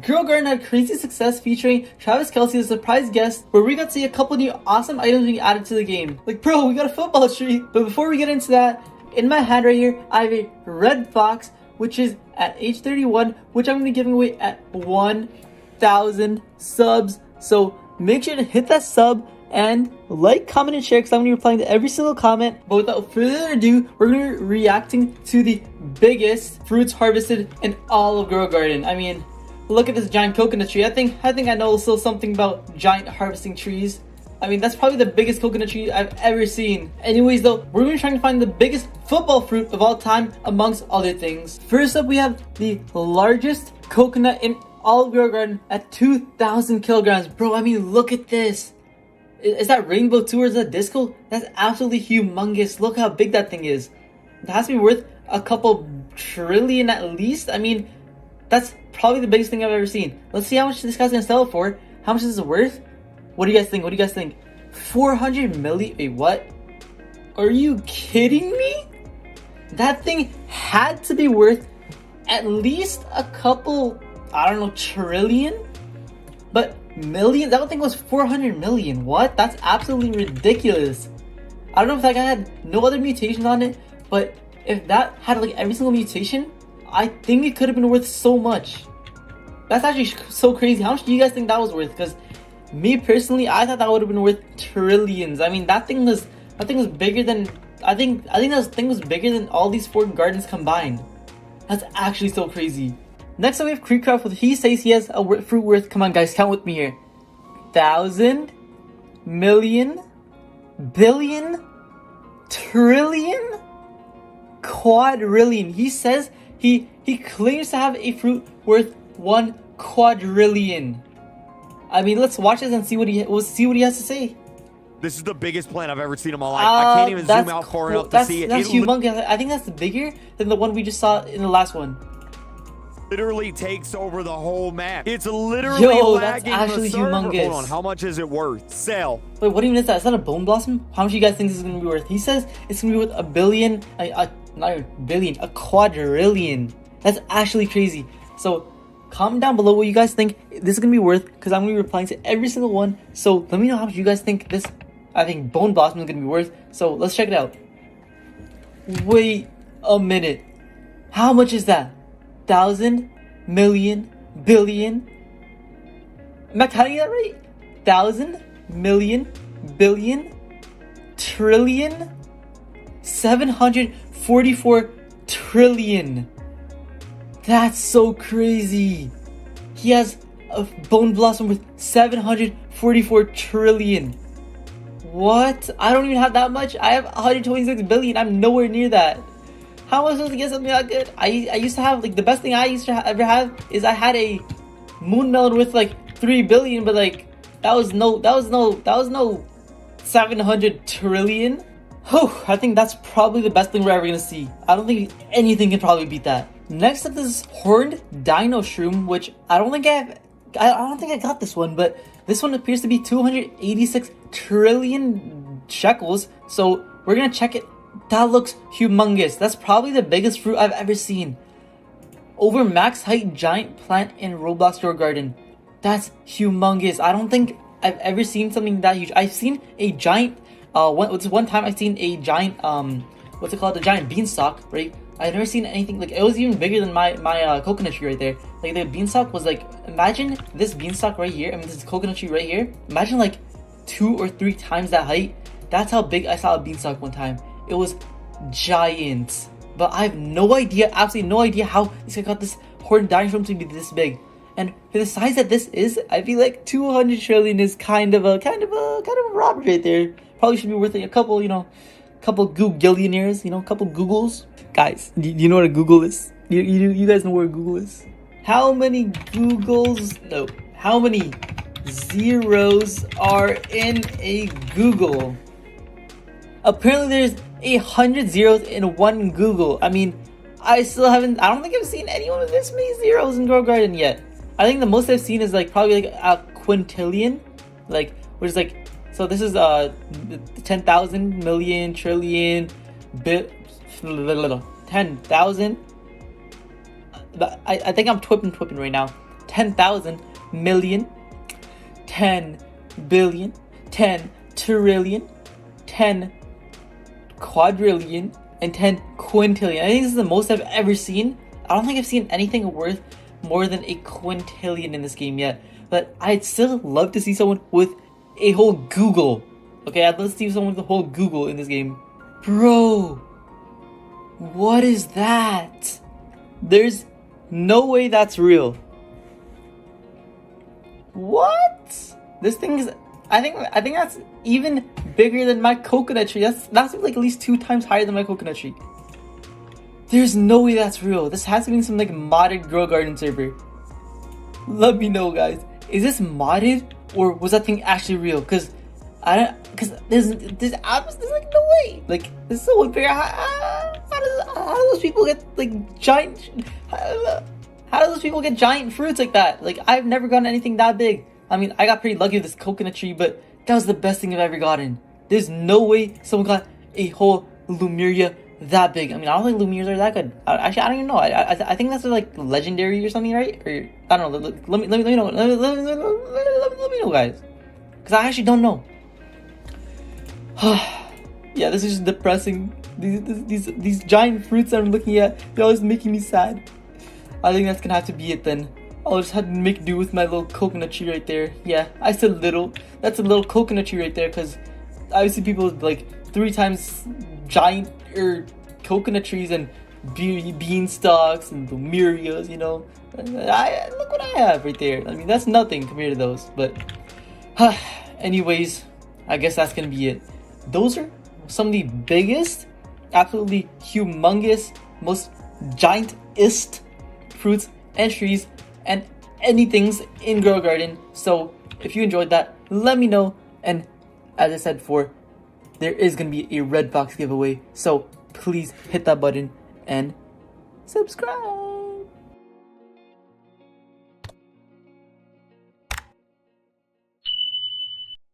Girl Garden had crazy success featuring Travis Kelce as a surprise guest, where we got to see a couple new awesome items being added to the game. Like, bro, we got a football tree. But before we get into that, in my hand right here, I have a red fox, which is at age 31, which I'm going to be giving away at 1,000 subs. So make sure to hit that sub and like, comment, and share, because I'm going to be replying to every single comment. But without further ado, we're going to be reacting to the biggest fruits harvested in all of Girl Garden. I mean, look at this giant coconut tree. I think I know still something about giant harvesting trees. I mean, that's probably the biggest coconut tree I've ever seen. Anyways though, we're going to be trying to find the biggest football fruit of all time amongst other things. First up, we have the largest coconut in all of Girl Garden at 2,000 kilograms. Bro, I mean, look at this. Is that rainbow too, or is that disco? That's absolutely humongous. Look how big that thing is. It has to be worth a couple trillion at least. I mean, that's probably the biggest thing I've ever seen. Let's see how much this guy's gonna sell it for. How much is it worth? What do you guys think? What do you guys think? 400 million? Wait, what? Are you kidding me? That thing had to be worth at least a couple, I don't know, trillion? But millions? That thing was 400 million. What? That's absolutely ridiculous. I don't know if that guy had no other mutations on it, but if that had like every single mutation, I think it could have been worth so much. That's actually so crazy. How much do you guys think that was worth? Because me personally, I thought that would have been worth trillions. I mean, that thing was bigger than I think that thing was bigger than all these 4 gardens combined. That's actually so crazy. Next up, we have Creekcraft with he says he has a fruit worth. Come on, guys, count with me here. 1,000 million billion trillion quadrillion. He says he claims to have a fruit worth 1 quadrillion. I mean, let's watch this and see what he has to say. This is the biggest plant I've ever seen in my life. I can't even zoom out far enough to see it. That's humongous. I think that's bigger than the one we just saw in the last one. Literally takes over the whole map. It's literally lagging that's actually the server. humongous. Hold on, how much is it worth? Sell. Wait, what even is that? Is that a bone blossom? How much do you guys think this is going to be worth? He says it's going to be worth a billion, not a billion, a quadrillion. That's actually crazy. So comment down below what you guys think this is going to be worth, because I'm going to be replying to every single one. So let me know how much you guys think this, I think, bone blossom is going to be worth. So let's check it out. Wait a minute. How much is that? 1,000 million billion? Am I counting that right? 1,000 million billion trillion 744 trillion. That's so crazy. He has a bone blossom with 744 trillion. What? I don't even have that much. I have 126 billion. I'm nowhere near that. How am I supposed to get something that good? I used to have, like, the best thing I used to ever have is I had a moon melon with like 3 billion, but like that was no 700 trillion. Oh, I think that's probably the best thing we're ever gonna see. I don't think anything can probably beat that. Next up, this is horned dino shroom, which I don't think I got this one, but this one appears to be 286 trillion shekels. So we're gonna check it. That looks humongous. That's probably the biggest fruit I've ever seen. Over max height giant plant in Roblox Girl Garden. That's humongous. I don't think I've ever seen something that huge. I've seen a giant, one time I've seen a giant, what's it called? A giant beanstalk, right? I've never seen anything, like, it was even bigger than my coconut tree right there. Like, the beanstalk was like, imagine this beanstalk right here, I mean this coconut tree right here. Imagine like 2 or 3 times that height. That's how big I saw a beanstalk one time. It was giant. But I have no idea, absolutely no idea how this guy got this horned dino shroom to be this big. And for the size that this is, I feel like 200 trillion is kind of a robbery right there. Probably should be worth a couple, couple Googillionaires, a couple Googles. Guys, do you know what a Google is? You guys know where a Google is? How many Googles? No. How many zeros are in a Google? Apparently there's 100 zeros in one Google. I mean, I don't think I've seen anyone with this many zeros in Girl Garden yet. I think the most I've seen is like probably like a quintillion, like, which is like, so this is 10,000 million trillion 10,000. I think I'm twipping right now. 10,000 million, 10 billion, 10 trillion, 10 quadrillion, and 10 quintillion. I think this is the most I've ever seen. I don't think I've seen anything worth more than a quintillion in this game yet. But I'd still love to see someone with a whole Google. Okay, I'd love to see someone with a whole Google in this game. Bro, what is that? There's no way that's real. What? This thing is, I think that's even bigger than my coconut tree. That's like at least 2 times higher than my coconut tree. There's no way that's real. This has to be some like modded Grow Garden server. Let me know, guys. Is this modded or was that thing actually real? Because there's like no way. Like this is so big. How do those people get like giant? How do those people get giant fruits like that? Like I've never gotten anything that big. I mean, I got pretty lucky with this coconut tree, but that was the best thing I've ever gotten. There's no way someone got a whole Lumeria that big. I mean, I don't think Lumerias are that good. Actually, I don't even know. I think that's like legendary or something, right? Or I don't know. Let me know. Let me know, guys, because I actually don't know. Yeah, this is just depressing. These giant fruits that I'm looking at, they're always making me sad. I think that's gonna have to be it then. I'll just have to make do with my little coconut tree right there. Yeah, I said little. That's a little coconut tree right there, because obviously people with like 3 times giant coconut trees and beanstalks and Lumerias, you know. Look what I have right there. I mean, that's nothing compared to those. But anyways, I guess that's gonna be it. Those are some of the biggest, absolutely humongous, most giantest fruits and trees and anythings in Grow Garden. So if you enjoyed that, let me know. And as I said before, there is going to be a red box giveaway. So please hit that button and subscribe.